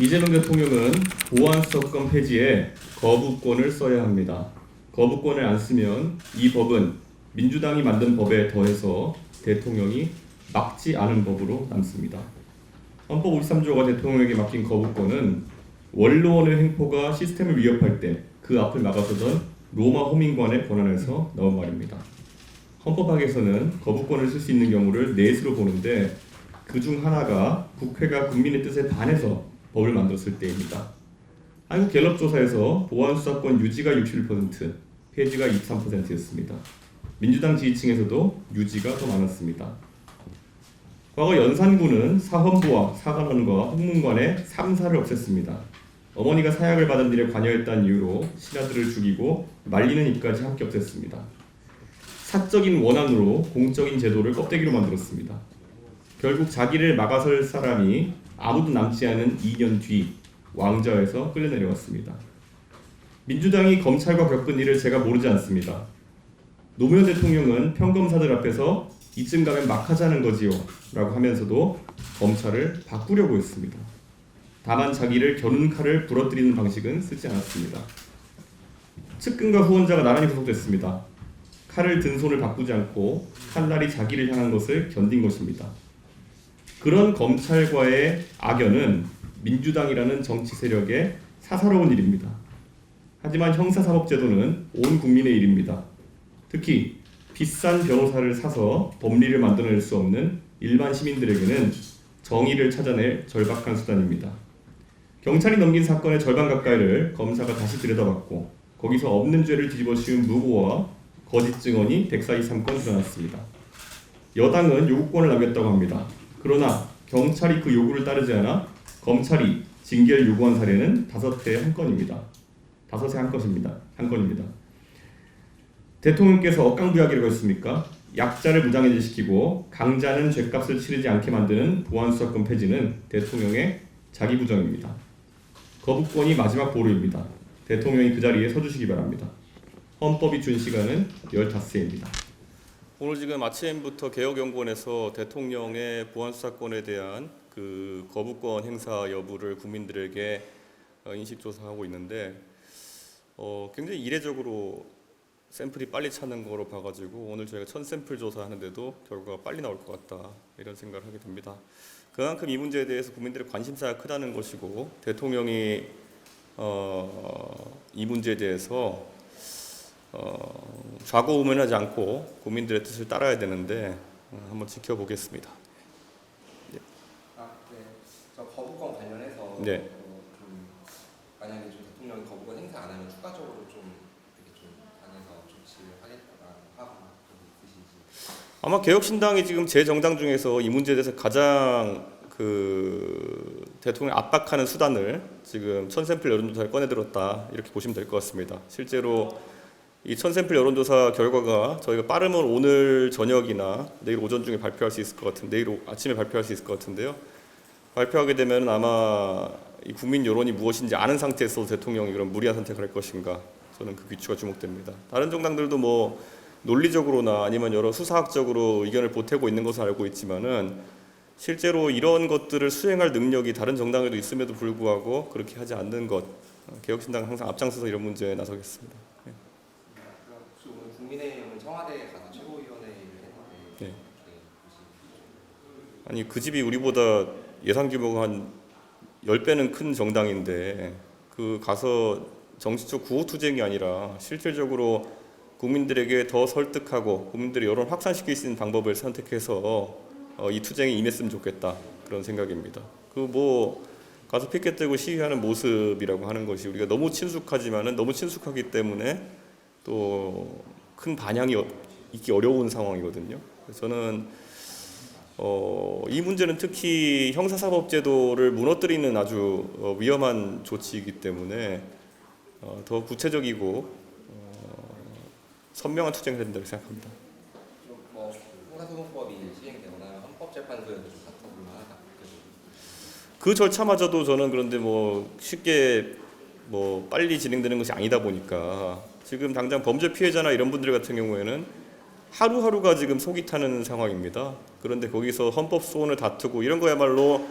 이재명 대통령은 보안수사권 폐지에 거부권을 써야 합니다. 거부권을 안 쓰면 이 법은 민주당이 만든 법에 더해서 대통령이 막지 않은 법으로 남습니다. 헌법 53조가 대통령에게 맡긴 거부권은 원로원의 횡포가 시스템을 위협할 때 그 앞을 막아서던 로마 호민관의 권한에서 나온 말입니다. 헌법학에서는 거부권을 쓸 수 있는 경우를 넷으로 보는데 그 중 하나가 국회가 국민의 뜻에 반해서 법을 만들었을 때입니다. 한국갤럽 조사에서 보안수사권 유지가 61%, 폐지가 23%였습니다. 민주당 지지층에서도 유지가 더 많았습니다. 과거 연산군은 사헌부와 사관원과 홍문관의 3사를 없앴습니다. 어머니가 사약을 받은 일에 관여했다는 이유로 신하들을 죽이고 말리는 일까지 함께 없앴습니다. 사적인 원한으로 공적인 제도를 껍데기로 만들었습니다. 결국 자기를 막아설 사람이 아무도 남지 않은 2년 뒤 왕좌에서 끌려내려왔습니다. 민주당이 검찰과 겪은 일을 제가 모르지 않습니다. 노무현 대통령은 평검사들 앞에서 이쯤 가면 막 하자는 거지요 라고 하면서도 검찰을 바꾸려고 했습니다. 다만 자기를 겨눈 칼을 부러뜨리는 방식은 쓰지 않았습니다. 측근과 후원자가 나란히 구속됐습니다. 칼을 든 손을 바꾸지 않고 칼날이 자기를 향한 것을 견딘 것입니다. 그런 검찰과의 악연은 민주당이라는 정치 세력의 사사로운 일입니다. 하지만 형사사법제도는 온 국민의 일입니다. 특히 비싼 변호사를 사서 법리를 만들어낼 수 없는 일반 시민들에게는 정의를 찾아낼 절박한 수단입니다. 경찰이 넘긴 사건의 절반 가까이를 검사가 다시 들여다봤고 거기서 없는 죄를 뒤집어 씌운 무고와 거짓 증언이 143건 드러났습니다. 여당은 요구권을 남겼다고 합니다. 그러나 경찰이 그 요구를 따르지 않아 검찰이 징계를 요구한 사례는 5회에 한 건입니다. 5회 한 건입니다. 대통령께서 억강부약이라고 했습니까? 약자를 무장해제시키고 강자는 죗값을 치르지 않게 만드는 보안수사권 폐지는 대통령의 자기부정입니다. 거부권이 마지막 보루입니다. 대통령이 그 자리에 서주시기 바랍니다. 헌법이 준 시간은 15회입니다. 오늘 지금 아침부터 개혁연구원에서 대통령의 보안수사권에 대한 그 거부권 행사 여부를 국민들에게 인식조사하고 있는데 굉장히 이례적으로 샘플이 빨리 차는 거로 봐가지고 오늘 저희가 1000샘플 조사하는데도 결과가 빨리 나올 것 같다 이런 생각을 하게 됩니다. 그만큼 이 문제에 대해서 국민들의 관심사가 크다는 것이고 대통령이 이 문제에 대해서 좌고우면하지 않고 국민들의 뜻을 따라야 되는데 한번 지켜보겠습니다. 네. 저 거부권 관련해서 네. 만약에 좀 대통령이 거부권 행사 안 하면 추가적으로 좀 이렇게 좀 당에서 조치를 하겠다라는 하고 좀 있으신지. 아마 개혁신당이 지금 제 정당 중에서 이 문제에 대해서 가장 대통령 압박하는 수단을 지금 1000샘플 여론조사를 꺼내들었다 이렇게 보시면 될 것 같습니다. 실제로 이 1000샘플 여론조사 결과가 저희가 빠르면 오늘 저녁이나 내일 오전 중에 발표할 수 있을 것 같은데 내일 아침에 발표할 수 있을 것 같은데요. 발표하게 되면 아마 이 국민 여론이 무엇인지 아는 상태에서 대통령이 그런 무리한 선택을 할 것인가 저는 그 귀추가 주목됩니다. 다른 정당들도 뭐 논리적으로나 아니면 여러 수사학적으로 의견을 보태고 있는 것을 알고 있지만은 실제로 이런 것들을 수행할 능력이 다른 정당에도 있음에도 불구하고 그렇게 하지 않는 것 개혁신당은 항상 앞장서서 이런 문제에 나서겠습니다. 네. 혹시 오늘 국민의힘은 청와대에 가서 최고위원회를 했는데 네. 아니 그 집이 우리보다 예산 규모가 한 10배는 큰 정당인데 그 가서 정치적 구호투쟁이 아니라 실질적으로 국민들에게 더 설득하고 국민들의 여론 확산시킬 수 있는 방법을 선택해서 이 투쟁에 임했으면 좋겠다 그런 생각입니다. 그 뭐 가서 피켓 들고 시위하는 모습이라고 하는 것이 우리가 너무 친숙하지만은 너무 친숙하기 때문에 또 큰 반향이 있기 어려운 상황이거든요. 그래서 저는 이 문제는 특히 형사사법제도를 무너뜨리는 아주 위험한 조치이기 때문에 더 구체적이고 선명한 투쟁이 된다고 생각합니다. 뭐 형사소송법이 시행되거나 헌법재판소에서 좀 다퉈볼 만하다. 그 절차마저도 저는 그런데 뭐 쉽게 뭐 빨리 진행되는 것이 아니다 보니까 지금 당장 범죄 피해자나 이런 분들 같은 경우에는 하루하루가 지금 속이 타는 상황입니다. 그런데 거기서 헌법 소원을 다투고 이런 거야말로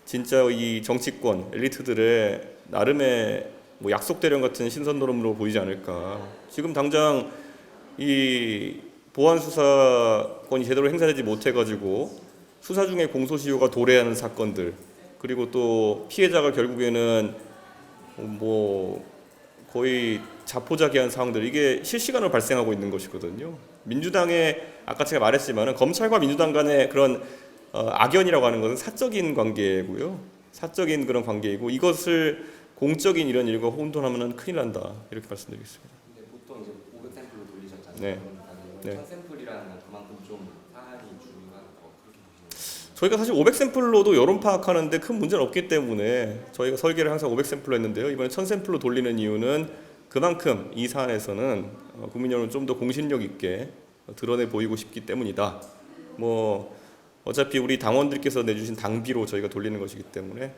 진짜 이 정치권 엘리트들의 나름의 뭐 약속대령 같은 신선 노름으로 보이지 않을까. 지금 당장 이 보안 수사권이 제대로 행사되지 못해가지고 수사 중에 공소시효가 도래하는 사건들, 그리고 또 피해자가 결국에는 뭐 거의 자포자기한 상황들, 이게 실시간으로 발생하고 있는 것이거든요. 민주당의 아까 제가 말했지만은 검찰과 민주당 간의 그런 악연이라고 하는 것은 사적인 관계고요. 사적인 그런 관계이고, 이것을 공적인 이런 일과 혼돈하면은 큰일 난다, 이렇게 말씀드리겠습니다. 근데 보통 이제 500샘플로 돌리셨잖아요. 네. 네. 1000샘플이라는 건 그만큼 좀 사안이 중요한 거 그렇게 보시는 거예요? 저희가 사실 500샘플로도 여론 파악하는데 큰 문제는 없기 때문에 저희가 설계를 항상 500샘플로 했는데요. 이번에 1000샘플로 돌리는 이유는 그만큼 이 사안에서는 국민 여론을 좀 더 공신력 있게 드러내 보이고 싶기 때문이다. 뭐 어차피 우리 당원들께서 내주신 당비로 저희가 돌리는 것이기 때문에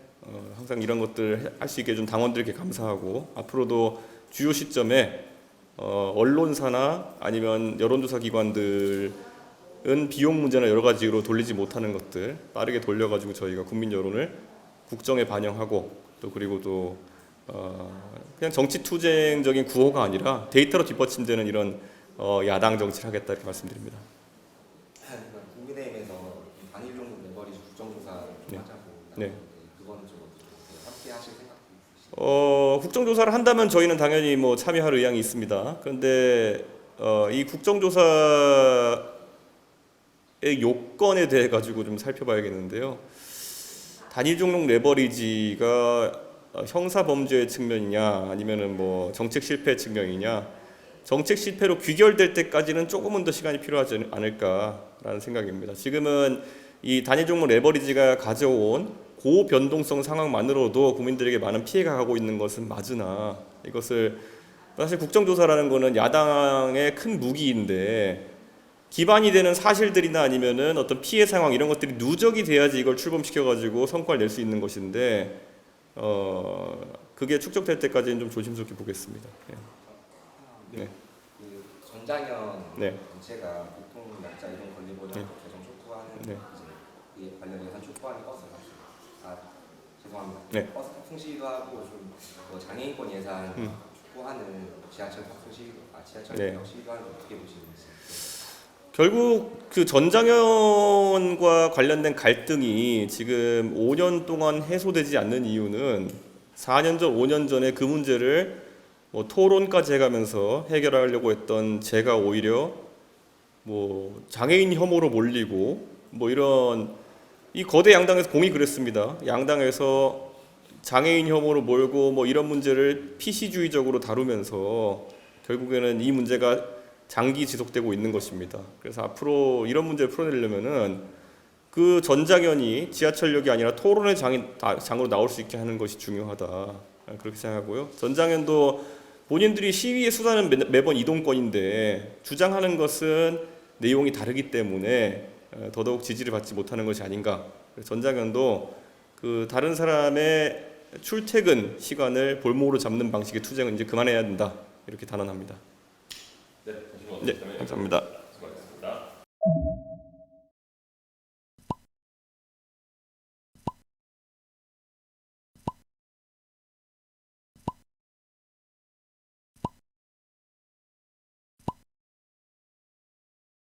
항상 이런 것들 할 수 있게 해준 당원들께 감사하고, 앞으로도 주요 시점에 언론사나 아니면 여론조사 기관들은 비용 문제나 여러 가지로 돌리지 못하는 것들 빠르게 돌려가지고 저희가 국민 여론을 국정에 반영하고, 또 그리고 또 그냥 정치 투쟁적인 구호가 아니라 데이터로 뒷받침되는 이런 야당 정치를 하겠다, 이렇게 말씀드립니다. 국민의힘에서 단일 종목 레버리지 국정조사 좀 네. 하자고 네. 그거는 좀 어떻게 함께 하실 생각도 있으신가요? 국정조사를 한다면 저희는 당연히 뭐 참여할 의향이 있습니다. 그런데 이 국정조사의 요건에 대해 가지고 좀 살펴봐야겠는데요. 단일 종목 레버리지가 형사 범죄의 측면이냐, 아니면은 뭐 정책 실패 측면이냐. 정책 실패로 귀결될 때까지는 조금은 더 시간이 필요하지 않을까라는 생각입니다. 지금은 이 단일 종목 레버리지가 가져온 고변동성 상황만으로도 국민들에게 많은 피해가 가고 있는 것은 맞으나, 이것을 사실 국정조사라는 것은 야당의 큰 무기인데, 기반이 되는 사실들이나 아니면은 어떤 피해 상황 이런 것들이 누적이 돼야지 이걸 출범시켜가지고 성과를 낼 수 있는 것인데, 그게 축적될 때까지는 좀 조심스럽게 보겠습니다. 네. 그 전장현 네. 전체가 보통 약자 이동 권리보장 네. 개정 촉구하는 네. 이제 이 관련 예산 촉구하는 버스 죄송합니다. 네. 버스 탑승 시위도 하고 좀뭐 장애인권 예산 촉구하는 지하철 탑승 시위, 지하철 네. 개혁 시위도 하는 거 어떻게 보시는지. 결국 그 전장현과 관련된 갈등이 지금 5년 동안 해소되지 않는 이유는 4년 전, 5년 전에 그 문제를 뭐 토론까지 해가면서 해결하려고 했던 제가 오히려 뭐 장애인 혐오로 몰리고 뭐 이런, 이 거대 양당에서 공이 그랬습니다. 양당에서 장애인 혐오로 몰고 뭐 이런 문제를 PC주의적으로 다루면서 결국에는 이 문제가 장기 지속되고 있는 것입니다. 그래서 앞으로 이런 문제를 풀어내려면은 그 전장현이 지하철역이 아니라 토론의 장으로 나올 수 있게 하는 것이 중요하다, 그렇게 생각하고요. 전장현도 본인들이 시위의 수단은 매번 이동권인데 주장하는 것은 내용이 다르기 때문에 더더욱 지지를 받지 못하는 것이 아닌가. 전장현도 그 다른 사람의 출퇴근 시간을 볼모로 잡는 방식의 투쟁은 이제 그만해야 된다, 이렇게 단언합니다. 네, 네, 감사합니다.